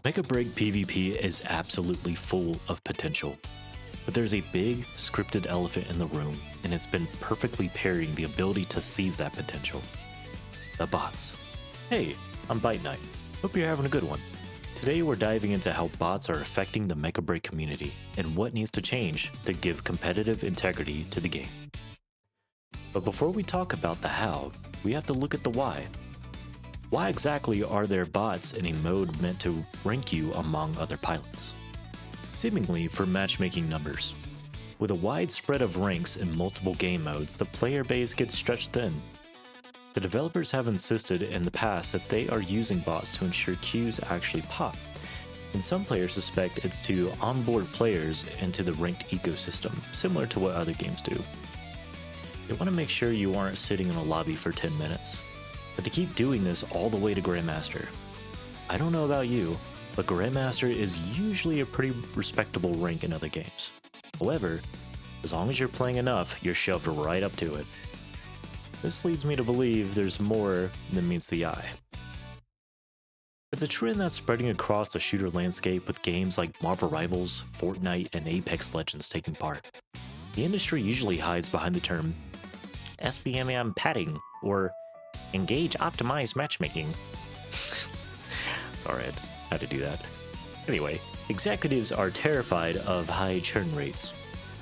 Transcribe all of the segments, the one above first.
Mecha BREAK PvP is absolutely full of potential, but there's a big, scripted elephant in the room, and it's been perfectly pairing the ability to seize that potential. The bots. Hey, I'm Bite Knight. Hope you're having a good one. Today we're diving into how bots are affecting the Mecha BREAK community, and what needs to change to give competitive integrity to the game. But before we talk about the how, we have to look at the why. Why exactly are there bots in a mode meant to rank you among other pilots? Seemingly for matchmaking numbers. With a wide spread of ranks in multiple game modes, the player base gets stretched thin. The developers have insisted in the past that they are using bots to ensure queues actually pop, and some players suspect it's to onboard players into the ranked ecosystem, similar to what other games do. They want to make sure you aren't sitting in a lobby for 10 minutes. But to keep doing this all the way to Grandmaster. I don't know about you, but Grandmaster is usually a pretty respectable rank in other games. However, as long as you're playing enough, you're shoved right up to it. This leads me to believe there's more than meets the eye. It's a trend that's spreading across the shooter landscape with games like Marvel Rivals, Fortnite, and Apex Legends taking part. The industry usually hides behind the term SBMM padding or engage optimized matchmaking. Sorry, I just had to do that. Anyway, executives are terrified of high churn rates.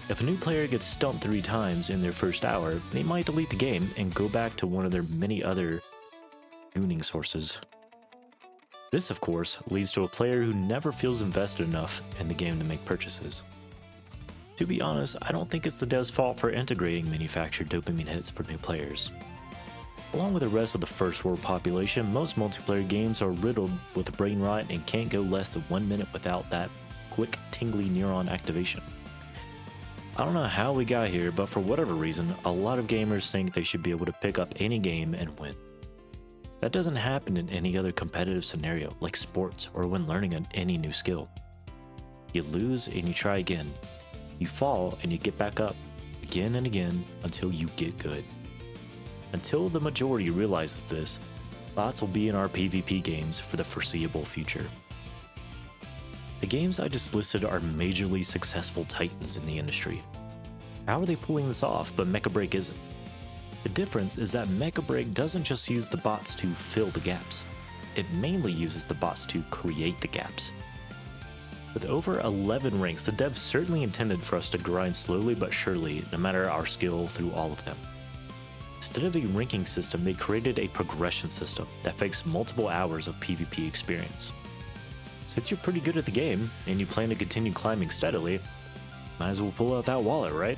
If a new player gets stumped 3 times in their first hour, they might delete the game and go back to one of their many other gooning sources. This, of course, leads to a player who never feels invested enough in the game to make purchases. To be honest, I don't think it's the dev's fault for integrating manufactured dopamine hits for new players. Along with the rest of the first world population, most multiplayer games are riddled with brain rot and can't go less than 1 minute without that quick, tingly neuron activation. I don't know how we got here, but for whatever reason, a lot of gamers think they should be able to pick up any game and win. That doesn't happen in any other competitive scenario, like sports or when learning any new skill. You lose and you try again. You fall and you get back up, again and again, until you get good. Until the majority realizes this, bots will be in our PvP games for the foreseeable future. The games I just listed are majorly successful titans in the industry. How are they pulling this off, but Mecha BREAK isn't? The difference is that Mecha BREAK doesn't just use the bots to fill the gaps. It mainly uses the bots to create the gaps. With over 11 ranks, the devs certainly intended for us to grind slowly but surely, no matter our skill through all of them. Instead of a ranking system, they created a progression system that fakes multiple hours of PvP experience. Since you're pretty good at the game, and you plan to continue climbing steadily, might as well pull out that wallet, right?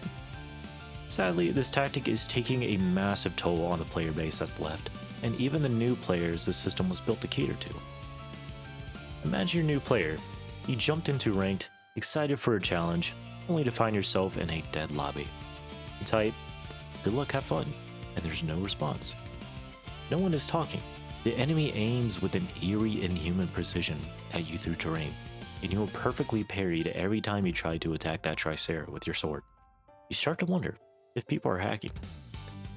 Sadly, this tactic is taking a massive toll on the player base that's left, and even the new players the system was built to cater to. Imagine you're a new player. You jumped into ranked, excited for a challenge, only to find yourself in a dead lobby. You type, "Good luck, have fun," and there's no response. No one is talking. The enemy aims with an eerie, inhuman precision at you through terrain, and you are perfectly parried every time you try to attack that Tricera with your sword. You start to wonder if people are hacking.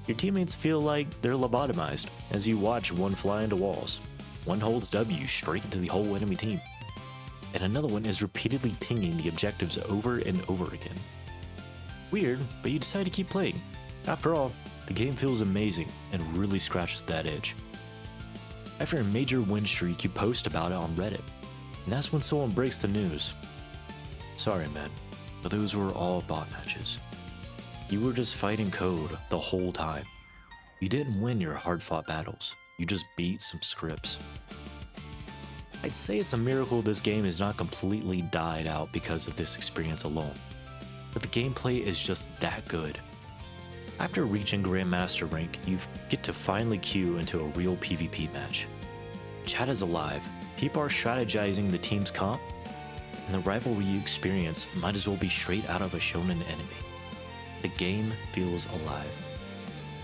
Your teammates feel like they're lobotomized as you watch one fly into walls. One holds W straight into the whole enemy team, and another one is repeatedly pinging the objectives over and over again. Weird, but you decide to keep playing. After all, the game feels amazing and really scratches that itch. After a major win streak, you post about it on Reddit, and that's when someone breaks the news. "Sorry man, but those were all bot matches. You were just fighting code the whole time. You didn't win your hard-fought battles, you just beat some scripts." I'd say it's a miracle this game has not completely died out because of this experience alone, but the gameplay is just that good. After reaching Grandmaster rank, you get to finally queue into a real PvP match. Chat is alive, people are strategizing the team's comp, and the rivalry you experience might as well be straight out of a shonen anime. The game feels alive.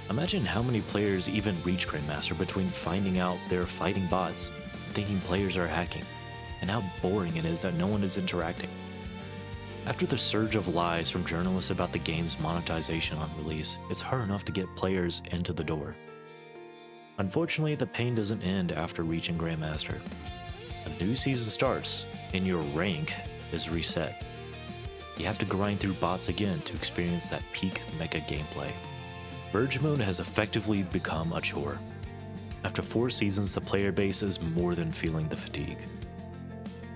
Imagine how many players even reach Grandmaster between finding out they're fighting bots and thinking players are hacking, and how boring it is that no one is interacting. After the surge of lies from journalists about the game's monetization on release, it's hard enough to get players into the door. Unfortunately, the pain doesn't end after reaching Grandmaster. A new season starts, and your rank is reset. You have to grind through bots again to experience that peak mecha gameplay. Verge mode has effectively become a chore. After 4 seasons, the player base is more than feeling the fatigue.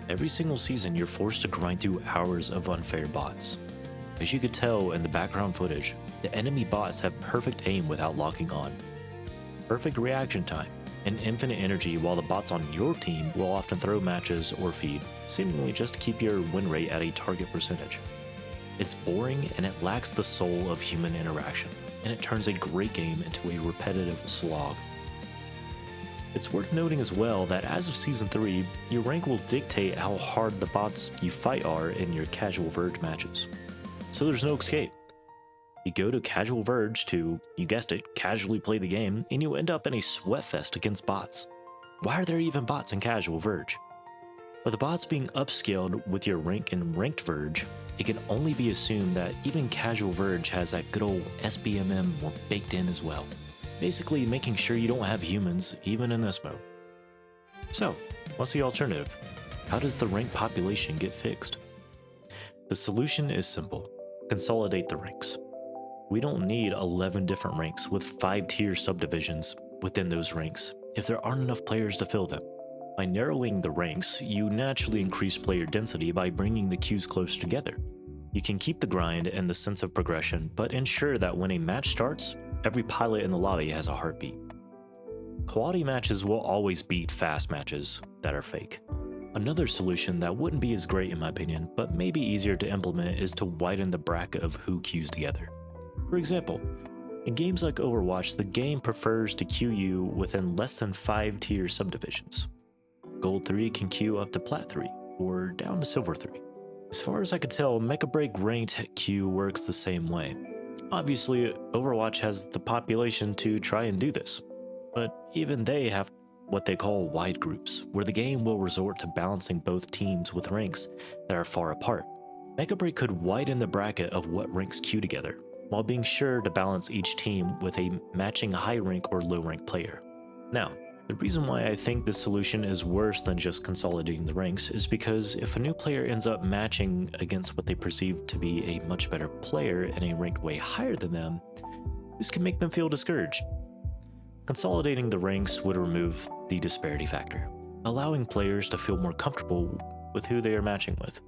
Every single season, you're forced to grind through hours of unfair bots. As you could tell in the background footage, the enemy bots have perfect aim without locking on, perfect reaction time, and infinite energy, while the bots on your team will often throw matches or feed, seemingly just to keep your win rate at a target percentage. It's boring and it lacks the soul of human interaction, and it turns a great game into a repetitive slog. It's worth noting as well that as of Season 3, your rank will dictate how hard the bots you fight are in your casual Verge matches. So there's no escape. You go to Casual Verge to, you guessed it, casually play the game, and you end up in a sweatfest against bots. Why are there even bots in Casual Verge? With the bots being upscaled with your rank in Ranked Verge, it can only be assumed that even Casual Verge has that good old SBMM baked in as well, basically making sure you don't have humans even in this mode. So, what's the alternative? How does the rank population get fixed? The solution is simple. Consolidate the ranks. We don't need 11 different ranks with 5-tier subdivisions within those ranks if there aren't enough players to fill them. By narrowing the ranks, you naturally increase player density by bringing the queues closer together. You can keep the grind and the sense of progression, but ensure that when a match starts, every pilot in the lobby has a heartbeat. Quality matches will always beat fast matches that are fake. Another solution that wouldn't be as great in my opinion, but may be easier to implement, is to widen the bracket of who queues together. For example, in games like Overwatch, the game prefers to queue you within less than 5-tier subdivisions. Gold 3 can queue up to Plat 3, or down to Silver 3. As far as I can tell, Mecha BREAK ranked queue works the same way. Obviously, Overwatch has the population to try and do this, but even they have what they call wide groups, where the game will resort to balancing both teams with ranks that are far apart. Mecha BREAK could widen the bracket of what ranks queue together, while being sure to balance each team with a matching high rank or low rank player. Now, the reason why I think this solution is worse than just consolidating the ranks is because if a new player ends up matching against what they perceive to be a much better player in a rank way higher than them, this can make them feel discouraged. Consolidating the ranks would remove the disparity factor, allowing players to feel more comfortable with who they are matching with.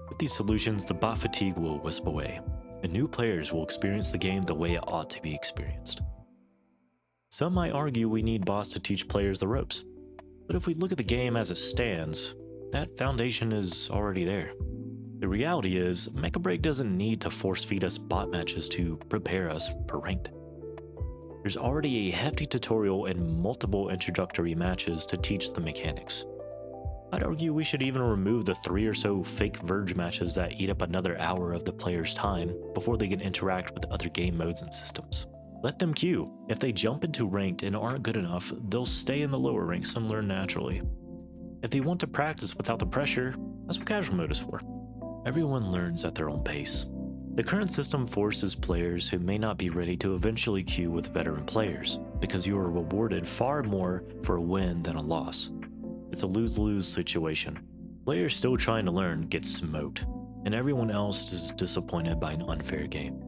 With these solutions, the bot fatigue will wisp away, and new players will experience the game the way it ought to be experienced. Some might argue we need bots to teach players the ropes, but if we look at the game as it stands, that foundation is already there. The reality is, Mecha BREAK doesn't need to force feed us bot matches to prepare us for ranked. There's already a hefty tutorial and multiple introductory matches to teach the mechanics. I'd argue we should even remove the 3 or so fake Verge matches that eat up another hour of the player's time before they can interact with other game modes and systems. Let them queue. If they jump into ranked and aren't good enough, they'll stay in the lower ranks and learn naturally. If they want to practice without the pressure, that's what casual mode is for. Everyone learns at their own pace. The current system forces players who may not be ready to eventually queue with veteran players, because you are rewarded far more for a win than a loss. It's a lose-lose situation. Players still trying to learn get smoked, and everyone else is disappointed by an unfair game.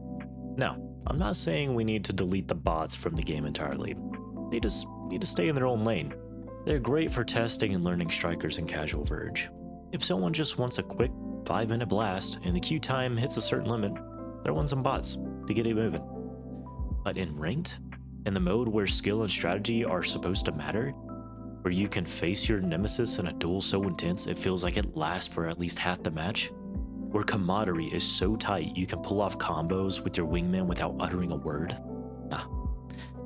Now, I'm not saying we need to delete the bots from the game entirely. They just need to stay in their own lane. They're great for testing and learning strikers in Casual Verge. If someone just wants a quick 5-minute blast and the queue time hits a certain limit, throw in some bots to get it moving. But in Ranked, in the mode where skill and strategy are supposed to matter, where you can face your nemesis in a duel so intense it feels like it lasts for at least half the match, where camaraderie is so tight you can pull off combos with your wingman without uttering a word.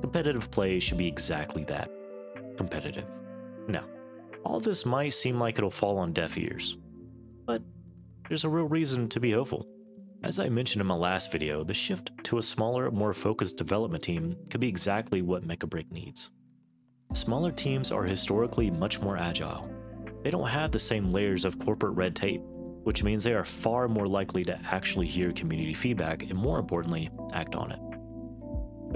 Competitive play should be exactly that. Competitive. Now, all this might seem like it'll fall on deaf ears, but there's a real reason to be hopeful. As I mentioned in my last video, the shift to a smaller, more focused development team could be exactly what Mecha BREAK needs. Smaller teams are historically much more agile. They don't have the same layers of corporate red tape, which means they are far more likely to actually hear community feedback and, more importantly, act on it.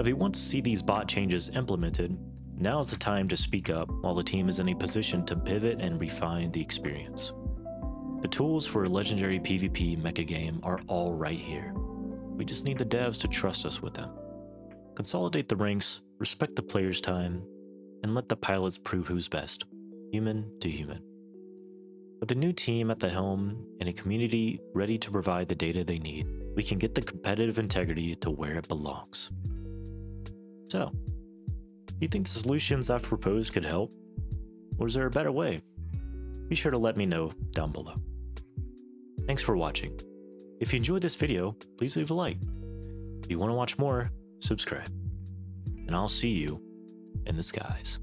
If we want to see these bot changes implemented, Now is the time to speak up while the team is in a position to pivot and refine the experience. The tools for a legendary PvP mecha game are all right here. We just need the devs to trust us with them. Consolidate the ranks, respect the players' time, and let the pilots prove who's best, human to human. With a new team at the helm and a community ready to provide the data they need, we can get the competitive integrity to where it belongs. So, do you think the solutions I've proposed could help? Or is there a better way? Be sure to let me know down below. Thanks for watching. If you enjoyed this video, please leave a like. If you want to watch more, subscribe. And I'll see you in the skies.